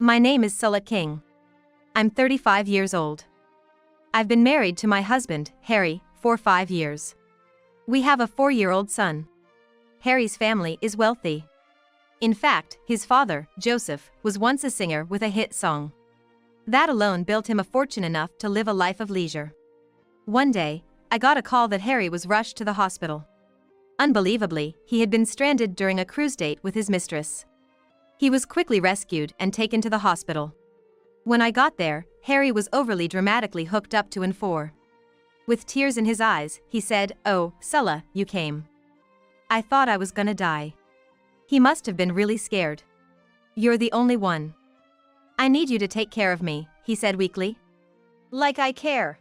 My name is Sulla King. I'm 35 years old. I've been married to my husband, Harry, for 5 years. We have a 4-year-old son. Harry's family is wealthy. In fact, his father, Joseph, was once a singer with a hit song. That alone built him a fortune enough to live a life of leisure. One day, I got a call that Harry was rushed to the hospital. Unbelievably, he had been stranded during a cruise date with his mistress. He was quickly rescued and taken to the hospital. When I got there, Harry was overly dramatically hooked up to N4. With tears in his eyes, he said, "Oh, Sulla, you came. I thought I was gonna die." He must have been really scared. "You're the only one. I need you to take care of me," he said weakly. "Like I care.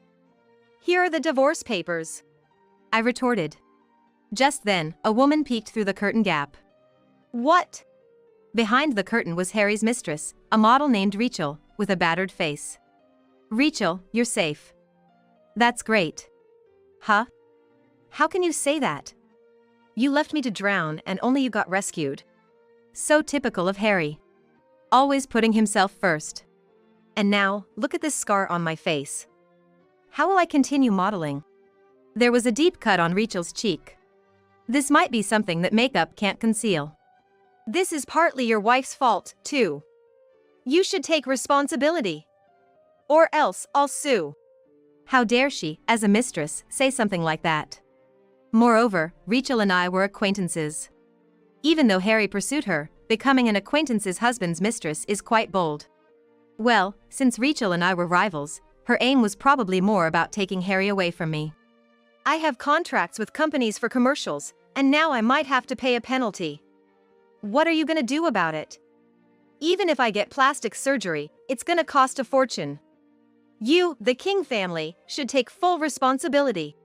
Here are the divorce papers," I retorted. Just then, a woman peeked through the curtain gap. "What?" Behind the curtain was Harry's mistress, a model named Rachel, with a battered face. "Rachel, you're safe." "That's great." "Huh? How can you say that? You left me to drown and only you got rescued." So typical of Harry. Always putting himself first. "And now, look at this scar on my face. How will I continue modeling?" There was a deep cut on Rachel's cheek. This might be something that makeup can't conceal. "This is partly your wife's fault, too. You should take responsibility. Or else I'll sue." How dare she, as a mistress, say something like that? Moreover, Rachel and I were acquaintances. Even though Harry pursued her, becoming an acquaintance's husband's mistress is quite bold. Well, since Rachel and I were rivals, her aim was probably more about taking Harry away from me. "I have contracts with companies for commercials, and now I might have to pay a penalty. What are you gonna do about it? Even if I get plastic surgery, it's gonna cost a fortune. You, the King family, should take full responsibility."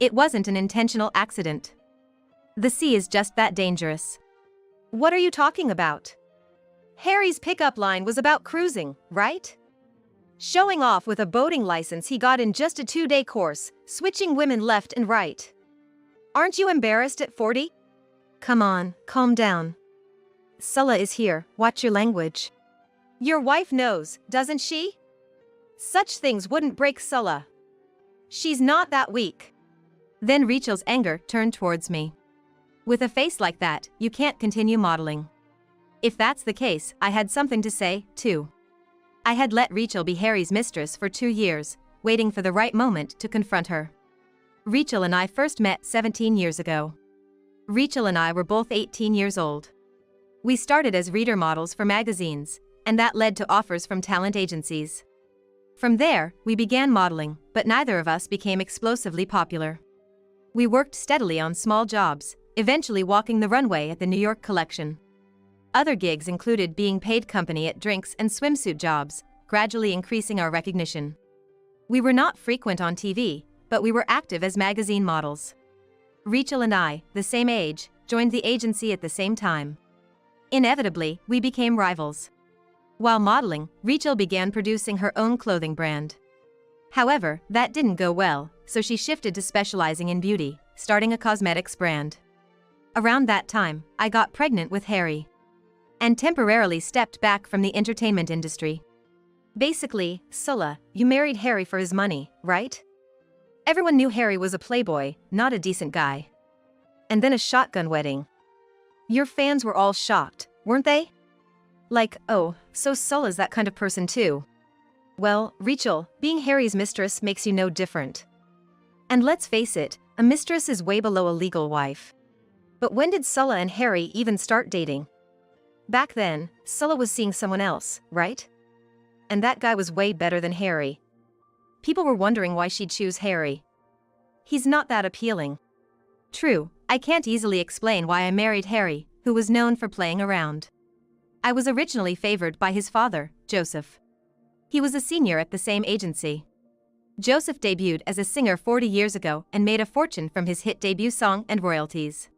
It wasn't an intentional accident. The sea is just that dangerous. "What are you talking about? Harry's pickup line was about cruising, right? Showing off with a boating license he got in just a 2-day course, switching women left and right. Aren't you embarrassed at 40? Come on, calm down. Sulla is here, watch your language." Your wife knows, doesn't she? Such things wouldn't break Sulla. She's not that weak." Then Rachel's anger turned towards me. "With a face like that, you can't continue modeling." If that's the case, I had something to say, too. I had let Rachel be Harry's mistress for 2 years, waiting for the right moment to confront her. Rachel and I first met 17 years ago. Rachel and I were both 18 years old. We started as reader models for magazines, and that led to offers from talent agencies. From there, we began modeling, but neither of us became explosively popular. We worked steadily on small jobs, eventually walking the runway at the New York collection. Other gigs included being paid company at drinks and swimsuit jobs, gradually increasing our recognition. We were not frequent on TV, but we were active as magazine models. Rachel and I, the same age, joined the agency at the same time. Inevitably, we became rivals. While modeling, Rachel began producing her own clothing brand. However, that didn't go well, so she shifted to specializing in beauty, starting a cosmetics brand. Around that time, I got pregnant with Harry. And temporarily stepped back from the entertainment industry. Basically, Sulla, you married Harry for his money, right? Everyone knew Harry was a playboy, not a decent guy. And then a shotgun wedding. Your fans were all shocked, weren't they? Like, oh, so Sulla's that kind of person too. Well, Rachel, being Harry's mistress makes you no different. And let's face it, a mistress is way below a legal wife. But when did Sulla and Harry even start dating? Back then, Sulla was seeing someone else, right? And that guy was way better than Harry. People were wondering why she'd choose Harry. He's not that appealing. True, I can't easily explain why I married Harry, who was known for playing around. I was originally favored by his father, Joseph. He was a senior at the same agency. Joseph debuted as a singer 40 years ago and made a fortune from his hit debut song and royalties.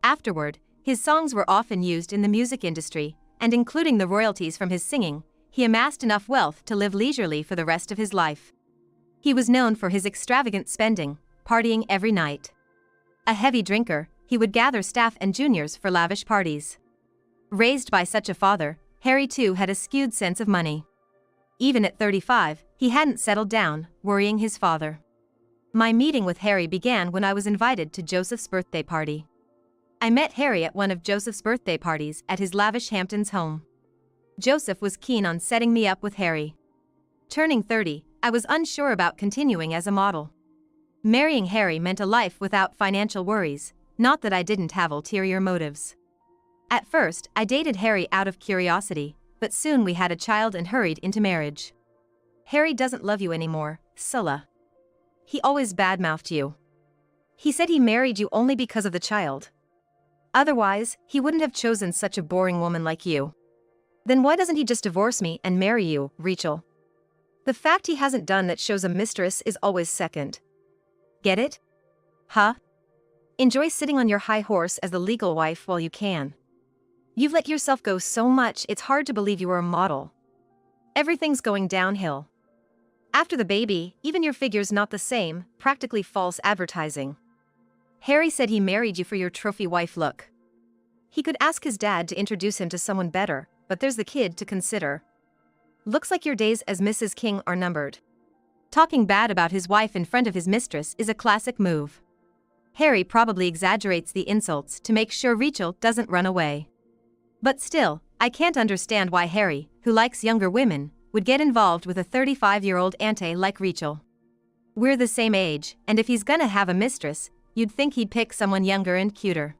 Afterward, his songs were often used in the music industry, and including the royalties from his singing, he amassed enough wealth to live leisurely for the rest of his life. He was known for his extravagant spending, partying every night. A heavy drinker, he would gather staff and juniors for lavish parties. Raised by such a father, Harry too had a skewed sense of money. Even at 35, he hadn't settled down, worrying his father. My meeting with Harry began when I was invited to Joseph's birthday party. I met Harry at one of Joseph's birthday parties at his lavish Hamptons home. Joseph was keen on setting me up with Harry. Turning 30, I was unsure about continuing as a model. Marrying Harry meant a life without financial worries, not that I didn't have ulterior motives. At first, I dated Harry out of curiosity, but soon we had a child and hurried into marriage. Harry doesn't love you anymore, Sulla. He always badmouthed you. He said he married you only because of the child. Otherwise, he wouldn't have chosen such a boring woman like you. Then why doesn't he just divorce me and marry you, Rachel? The fact he hasn't done that shows a mistress is always second. Get it? Huh? Enjoy sitting on your high horse as the legal wife while you can. You've let yourself go so much it's hard to believe you were a model. Everything's going downhill. After the baby, even your figure's not the same, practically false advertising. Harry said he married you for your trophy wife look. He could ask his dad to introduce him to someone better, but there's the kid to consider. Looks like your days as Mrs. King are numbered. Talking bad about his wife in front of his mistress is a classic move. Harry probably exaggerates the insults to make sure Rachel doesn't run away. But still, I can't understand why Harry, who likes younger women, would get involved with a 35-year-old auntie like Rachel. We're the same age, and if he's gonna have a mistress, you'd think he'd pick someone younger and cuter.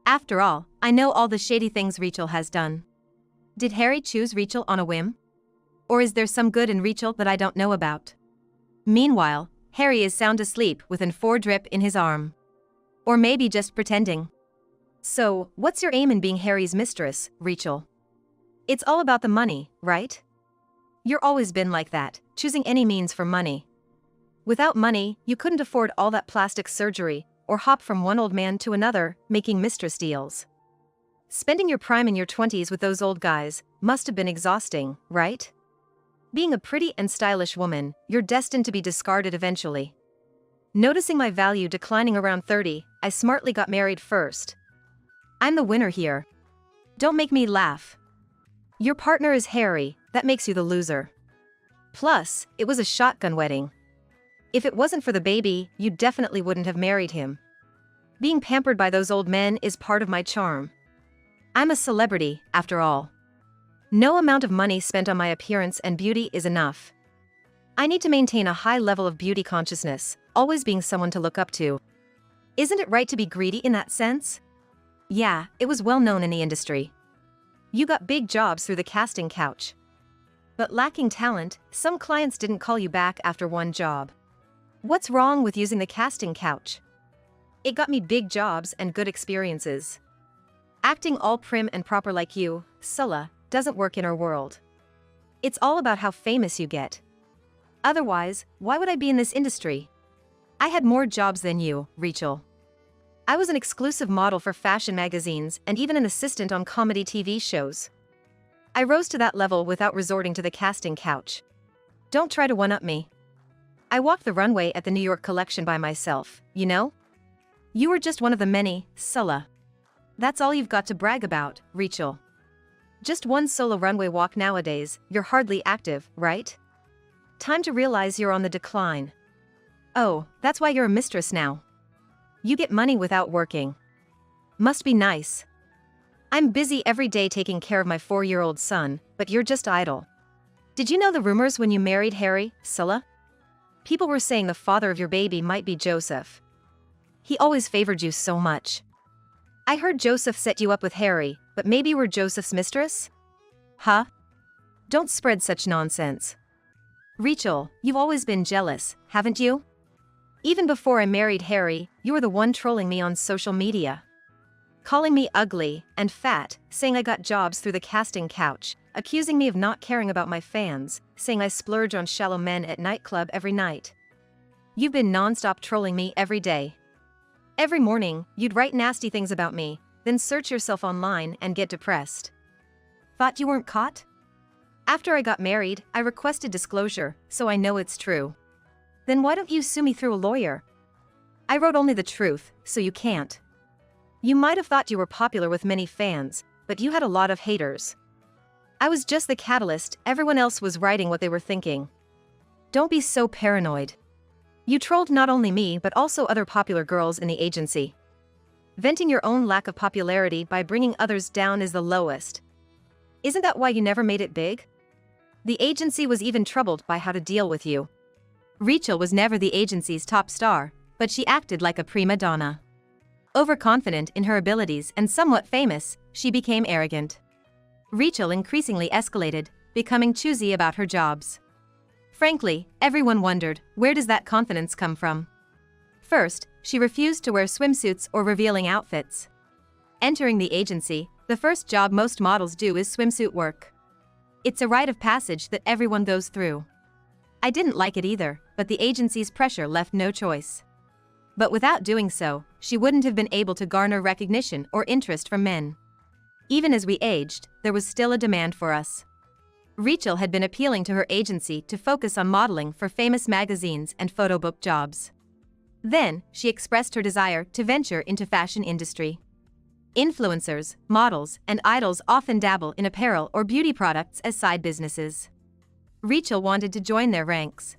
After all, I know all the shady things Rachel has done. Did Harry choose Rachel on a whim? Or is there some good in Rachel that I don't know about? Meanwhile, Harry is sound asleep with an 4 drip in his arm. Or maybe just pretending. So, what's your aim in being Harry's mistress, Rachel? It's all about the money, right? You're always been like that, choosing any means for money. Without money, you couldn't afford all that plastic surgery, or hop from one old man to another, making mistress deals. Spending your prime in your 20s with those old guys must have been exhausting, right? Being a pretty and stylish woman, you're destined to be discarded eventually. Noticing my value declining around 30, I smartly got married first. I'm the winner here. Don't make me laugh. Your partner is Harry, that makes you the loser. Plus, it was a shotgun wedding. If it wasn't for the baby, you definitely wouldn't have married him. Being pampered by those old men is part of my charm. I'm a celebrity, after all. No amount of money spent on my appearance and beauty is enough. I need to maintain a high level of beauty consciousness, always being someone to look up to. Isn't it right to be greedy in that sense? Yeah, it was well known in the industry. You got big jobs through the casting couch. But lacking talent, some clients didn't call you back after one job. What's wrong with using the casting couch? It got me big jobs and good experiences. Acting all prim and proper like you, Sulla, doesn't work in our world. It's all about how famous you get. Otherwise, why would I be in this industry? I had more jobs than you, Rachel. I was an exclusive model for fashion magazines and even an assistant on comedy TV shows. I rose to that level without resorting to the casting couch. Don't try to one-up me. I walked the runway at the New York collection by myself, you know? You were just one of the many, Sulla. That's all you've got to brag about, Rachel. Just one solo runway walk nowadays, you're hardly active, right? Time to realize you're on the decline. Oh, that's why you're a mistress now. You get money without working. Must be nice. I'm busy every day taking care of my 4-year-old son, but you're just idle. Did you know the rumors when you married Harry, Sulla? People were saying the father of your baby might be Joseph. He always favored you so much. I heard Joseph set you up with Harry, but maybe you were Joseph's mistress? Huh? Don't spread such nonsense. Rachel, you've always been jealous, haven't you? Even before I married Harry, you were the one trolling me on social media. Calling me ugly and fat, saying I got jobs through the casting couch, accusing me of not caring about my fans, saying I splurge on shallow men at nightclub every night. You've been non-stop trolling me every day. Every morning, you'd write nasty things about me, then search yourself online and get depressed. Thought you weren't caught? After I got married, I requested disclosure, so I know it's true. Then why don't you sue me through a lawyer? I wrote only the truth, so you can't. You might have thought you were popular with many fans, but you had a lot of haters. I was just the catalyst, everyone else was writing what they were thinking. Don't be so paranoid. You trolled not only me but also other popular girls in the agency. Venting your own lack of popularity by bringing others down is the lowest. Isn't that why you never made it big? The agency was even troubled by how to deal with you. Rachel was never the agency's top star, but she acted like a prima donna. Overconfident in her abilities and somewhat famous, she became arrogant. Rachel increasingly escalated, becoming choosy about her jobs. Frankly, everyone wondered, where does that confidence come from? First, she refused to wear swimsuits or revealing outfits. Entering the agency, the first job most models do is swimsuit work. It's a rite of passage that everyone goes through. I didn't like it either, but the agency's pressure left no choice. But without doing so, she wouldn't have been able to garner recognition or interest from men. Even as we aged, there was still a demand for us. Rachel had been appealing to her agency to focus on modeling for famous magazines and photo book jobs. Then, she expressed her desire to venture into fashion industry. Influencers, models, and idols often dabble in apparel or beauty products as side businesses. Rachel wanted to join their ranks.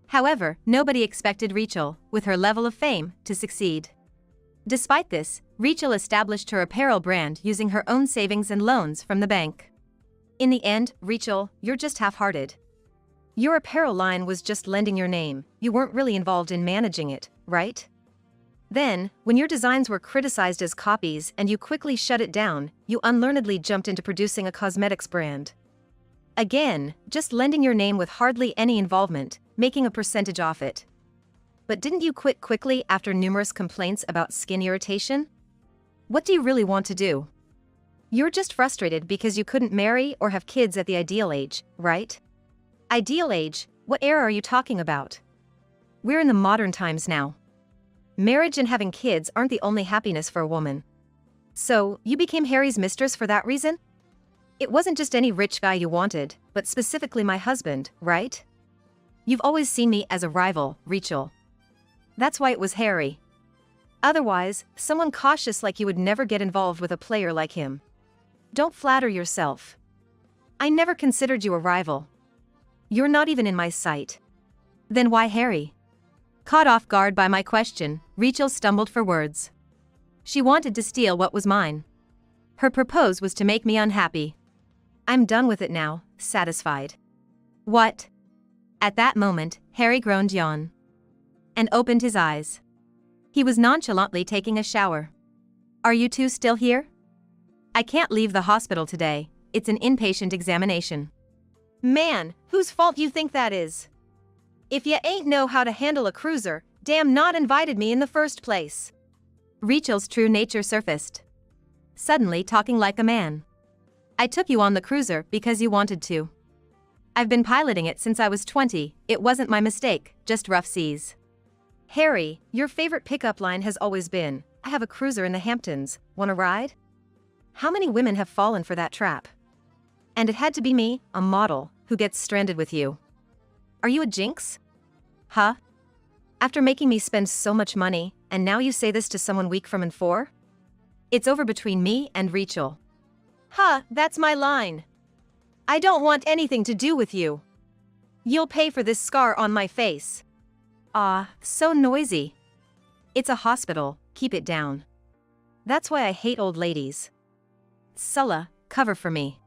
However, nobody expected Rachel, with her level of fame, to succeed. Despite this, Rachel established her apparel brand using her own savings and loans from the bank. In the end, Rachel, you're just half-hearted. Your apparel line was just lending your name, you weren't really involved in managing it, right? Then, when your designs were criticized as copies and you quickly shut it down, you unlearnedly jumped into producing a cosmetics brand. Again, just lending your name with hardly any involvement, making a percentage off it. But didn't you quit quickly after numerous complaints about skin irritation? What do you really want to do? You're just frustrated because you couldn't marry or have kids at the ideal age, right? Ideal age? What era are you talking about? We're in the modern times now. Marriage and having kids aren't the only happiness for a woman. So, you became Harry's mistress for that reason? It wasn't just any rich guy you wanted, but specifically my husband, right? You've always seen me as a rival, Rachel. That's why it was Harry. Otherwise, someone cautious like you would never get involved with a player like him. Don't flatter yourself. I never considered you a rival. You're not even in my sight. Then why Harry? Caught off guard by my question, Rachel stumbled for words. She wanted to steal what was mine. Her purpose was to make me unhappy. I'm done with it now, satisfied. What? At that moment, Harry groaned yawn. And opened his eyes. He was nonchalantly taking a shower. Are you two still here? I can't leave the hospital today, it's an inpatient examination. Man, whose fault you think that is? If ya ain't know how to handle a cruiser, damn not invited me in the first place. Rachel's true nature surfaced. Suddenly talking like a man. I took you on the cruiser because you wanted to. I've been piloting it since I was 20, it wasn't my mistake, just rough seas. Harry, your favorite pickup line has always been, I have a cruiser in the Hamptons, wanna ride? How many women have fallen for that trap? And it had to be me, a model, who gets stranded with you. Are you a jinx? Huh? After making me spend so much money, and now you say this to someone weak from and for? It's over between me and Rachel. Huh, that's my line. I don't want anything to do with you. You'll pay for this scar on my face. Ah, so noisy. It's a hospital, keep it down. That's why I hate old ladies. Sulla, cover for me.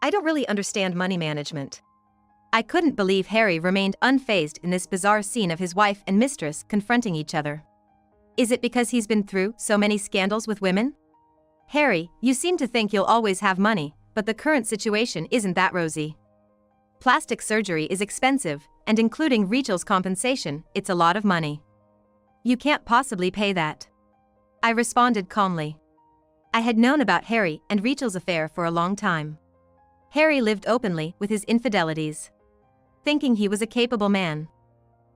I don't really understand money management. I couldn't believe Harry remained unfazed in this bizarre scene of his wife and mistress confronting each other. Is it because he's been through so many scandals with women? Harry, you seem to think you'll always have money, but the current situation isn't that rosy. Plastic surgery is expensive, and including Rachel's compensation, it's a lot of money. You can't possibly pay that. I responded calmly. I had known about Harry and Rachel's affair for a long time. Harry lived openly with his infidelities, thinking he was a capable man.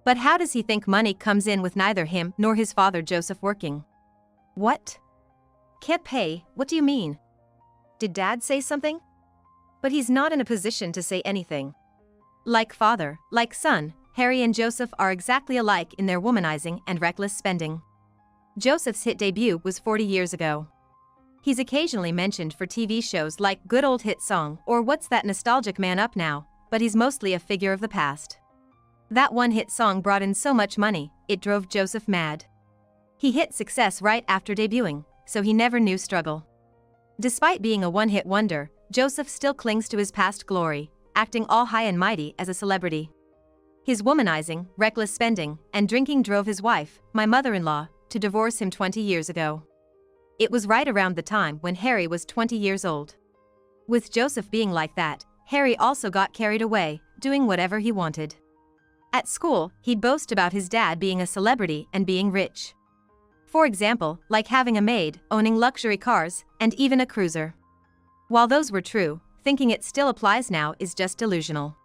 But how does he think money comes in with neither him nor his father Joseph working? What? Can't pay, what do you mean? Did Dad say something? But he's not in a position to say anything. Like father, like son, Harry and Joseph are exactly alike in their womanizing and reckless spending. Joseph's hit debut was 40 years ago. He's occasionally mentioned for TV shows like Good Old Hit Song or What's That Nostalgic Man Up Now, but he's mostly a figure of the past. That one hit song brought in so much money, it drove Joseph mad. He hit success right after debuting, so he never knew struggle. Despite being a one-hit wonder, Joseph still clings to his past glory, acting all high and mighty as a celebrity. His womanizing, reckless spending, and drinking drove his wife, my mother-in-law, to divorce him 20 years ago. It was right around the time when Harry was 20 years old. With Joseph being like that, Harry also got carried away, doing whatever he wanted. At school, he'd boast about his dad being a celebrity and being rich. For example, like having a maid, owning luxury cars, and even a cruiser. While those were true, thinking it still applies now is just delusional.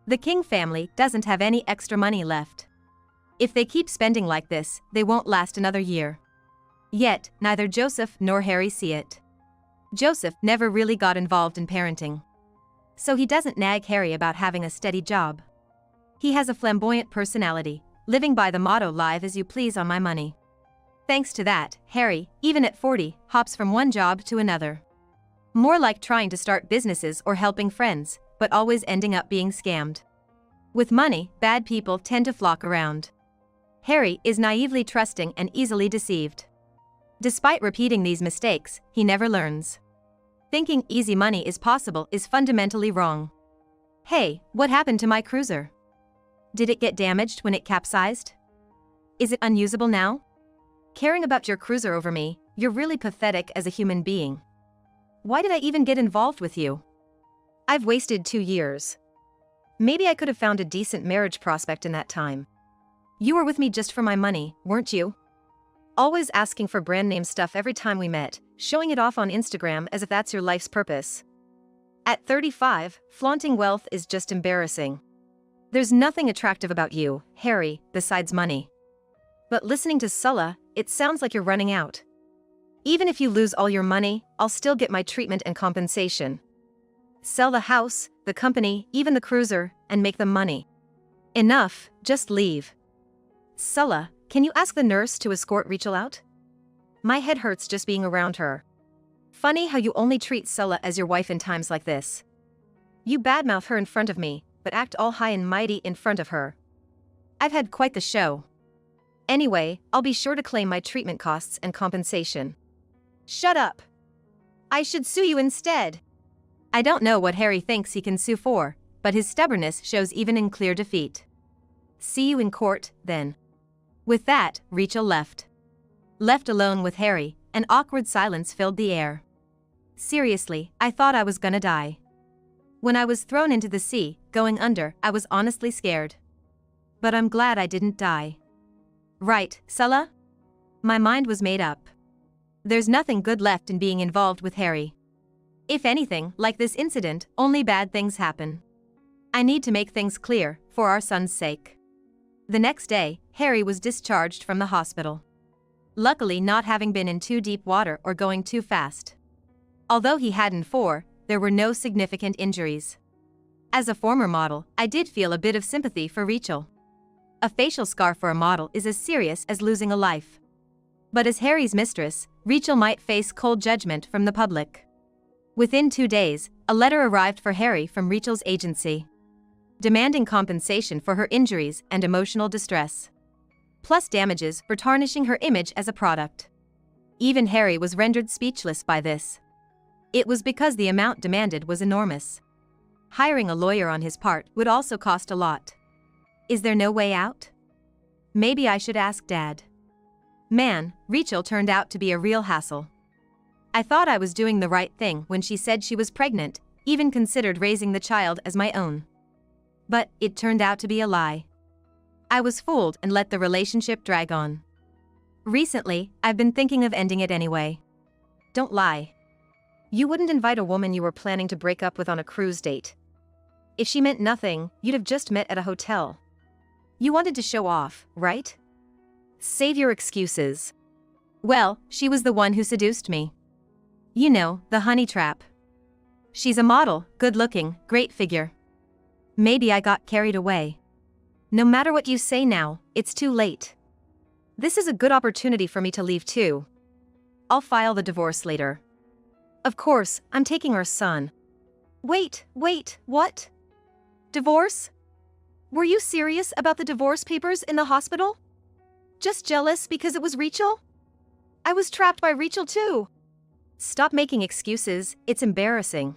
The King family doesn't have any extra money left. If they keep spending like this, they won't last another year. Yet, neither Joseph nor Harry see it. Joseph never really got involved in parenting. So he doesn't nag Harry about having a steady job. He has a flamboyant personality, living by the motto "live as you please on my money." Thanks to that, Harry, even at 40, hops from one job to another. More like trying to start businesses or helping friends, but always ending up being scammed. With money, bad people tend to flock around. Harry is naively trusting and easily deceived. Despite repeating these mistakes, he never learns. Thinking easy money is possible is fundamentally wrong. Hey, what happened to my cruiser? Did it get damaged when it capsized? Is it unusable now? Caring about your cruiser over me, you're really pathetic as a human being. Why did I even get involved with you? I've wasted 2 years. Maybe I could have found a decent marriage prospect in that time. You were with me just for my money, weren't you? Always asking for brand name stuff every time we met, showing it off on Instagram as if that's your life's purpose. At 35, flaunting wealth is just embarrassing. There's nothing attractive about you, Harry, besides money. But listening to Sulla, it sounds like you're running out. Even if you lose all your money, I'll still get my treatment and compensation. Sell the house, the company, even the cruiser, and make the money. Enough, just leave. Sulla, can you ask the nurse to escort Rachel out? My head hurts just being around her. Funny how you only treat Sulla as your wife in times like this. You badmouth her in front of me, but act all high and mighty in front of her. I've had quite the show. Anyway, I'll be sure to claim my treatment costs and compensation. Shut up. I should sue you instead. I don't know what Harry thinks he can sue for, but his stubbornness shows even in clear defeat. See you in court, then. With that, Rachel left. Left alone with Harry, an awkward silence filled the air. Seriously, I thought I was gonna die. When I was thrown into the sea, going under, I was honestly scared. But I'm glad I didn't die. Right, Sulla? My mind was made up. There's nothing good left in being involved with Harry. If anything, like this incident, only bad things happen. I need to make things clear, for our son's sake. The next day, Harry was discharged from the hospital. Luckily not having been in too deep water or going too fast. Although he had there were no significant injuries. As a former model, I did feel a bit of sympathy for Rachel. A facial scar for a model is as serious as losing a life. But as Harry's mistress, Rachel might face cold judgment from the public. Within 2 days, a letter arrived for Harry from Rachel's agency, demanding compensation for her injuries and emotional distress, plus damages for tarnishing her image as a product. Even Harry was rendered speechless by this. It was because the amount demanded was enormous. Hiring a lawyer on his part would also cost a lot. Is there no way out? Maybe I should ask Dad. Man, Rachel turned out to be a real hassle. I thought I was doing the right thing when she said she was pregnant, even considered raising the child as my own. But it turned out to be a lie. I was fooled and let the relationship drag on. Recently, I've been thinking of ending it anyway. Don't lie. You wouldn't invite a woman you were planning to break up with on a cruise date. If she meant nothing, you'd have just met at a hotel. You wanted to show off, right? Save your excuses. Well, she was the one who seduced me. You know, the honey trap. She's a model, good-looking, great figure. Maybe I got carried away. No matter what you say now, it's too late. This is a good opportunity for me to leave too. I'll file the divorce later. Of course, I'm taking our son. Wait, what? Divorce? Were you serious about the divorce papers in the hospital? Just jealous because it was Rachel? I was trapped by Rachel too. Stop making excuses, it's embarrassing.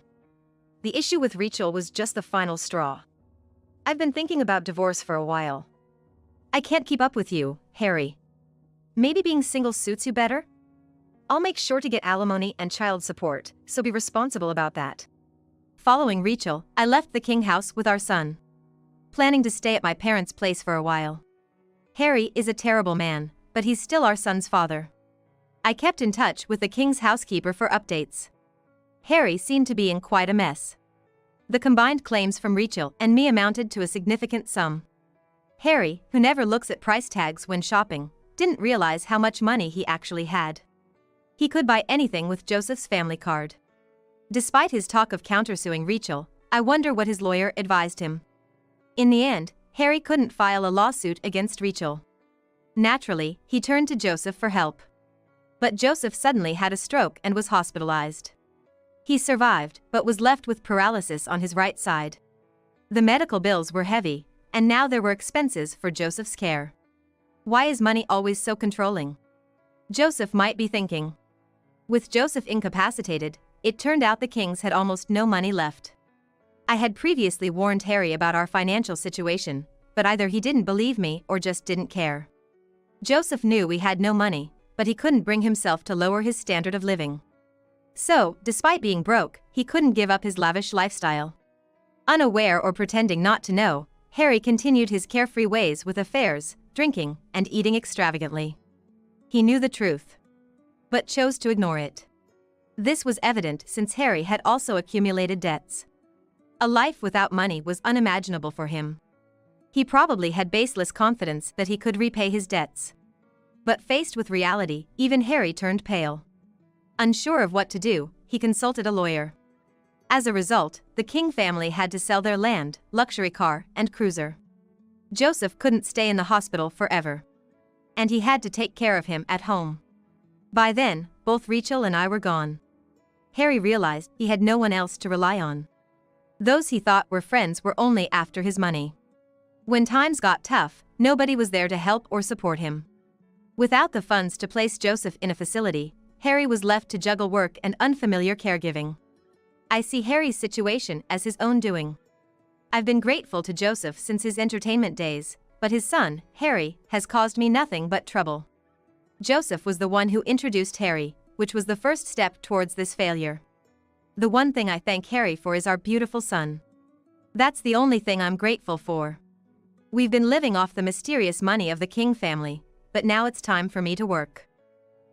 The issue with Rachel was just the final straw. I've been thinking about divorce for a while. I can't keep up with you, Harry. Maybe being single suits you better? I'll make sure to get alimony and child support, so be responsible about that. Following Rachel, I left the King house with our son, planning to stay at my parents' place for a while. Harry is a terrible man, but he's still our son's father. I kept in touch with the King's housekeeper for updates. Harry seemed to be in quite a mess. The combined claims from Rachel and me amounted to a significant sum. Harry, who never looks at price tags when shopping, didn't realize how much money he actually had. He could buy anything with Joseph's family card. Despite his talk of countersuing Rachel, I wonder what his lawyer advised him. In the end, Harry couldn't file a lawsuit against Rachel. Naturally, he turned to Joseph for help. But Joseph suddenly had a stroke and was hospitalized. He survived, but was left with paralysis on his right side. The medical bills were heavy, and now there were expenses for Joseph's care. Why is money always so controlling? Joseph might be thinking. With Joseph incapacitated, it turned out the Kings had almost no money left. I had previously warned Harry about our financial situation, but either he didn't believe me or just didn't care. Joseph knew we had no money, but he couldn't bring himself to lower his standard of living. So, despite being broke, he couldn't give up his lavish lifestyle. Unaware or pretending not to know, Harry continued his carefree ways with affairs, drinking, and eating extravagantly. He knew the truth, but chose to ignore it. This was evident since Harry had also accumulated debts. A life without money was unimaginable for him. He probably had baseless confidence that he could repay his debts. But faced with reality, even Harry turned pale. Unsure of what to do, he consulted a lawyer. As a result, the King family had to sell their land, luxury car, and cruiser. Joseph couldn't stay in the hospital forever. And he had to take care of him at home. By then, both Rachel and I were gone. Harry realized he had no one else to rely on. Those he thought were friends were only after his money. When times got tough, nobody was there to help or support him. Without the funds to place Joseph in a facility, Harry was left to juggle work and unfamiliar caregiving. I see Harry's situation as his own doing. I've been grateful to Joseph since his entertainment days, but his son, Harry, has caused me nothing but trouble. Joseph was the one who introduced Harry, which was the first step towards this failure. The one thing I thank Harry for is our beautiful son. That's the only thing I'm grateful for. We've been living off the mysterious money of the King family, but now it's time for me to work.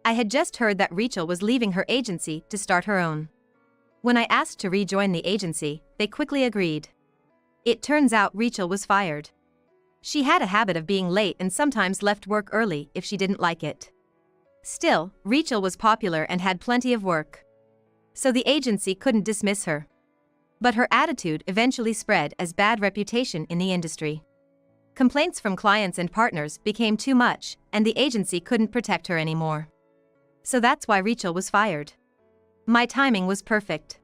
I had just heard that Rachel was leaving her agency to start her own. When I asked to rejoin the agency, they quickly agreed. It turns out Rachel was fired. She had a habit of being late and sometimes left work early if she didn't like it. Still, Rachel was popular and had plenty of work. So the agency couldn't dismiss her. But her attitude eventually spread as bad reputation in the industry. Complaints from clients and partners became too much, and the agency couldn't protect her anymore. So that's why Rachel was fired. My timing was perfect.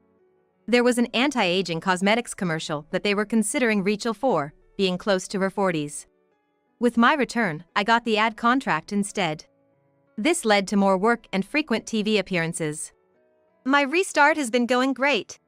There was an anti-aging cosmetics commercial that they were considering Rachel for, being close to her 40s. With my return, I got the ad contract instead. This led to more work and frequent TV appearances. My restart has been going great.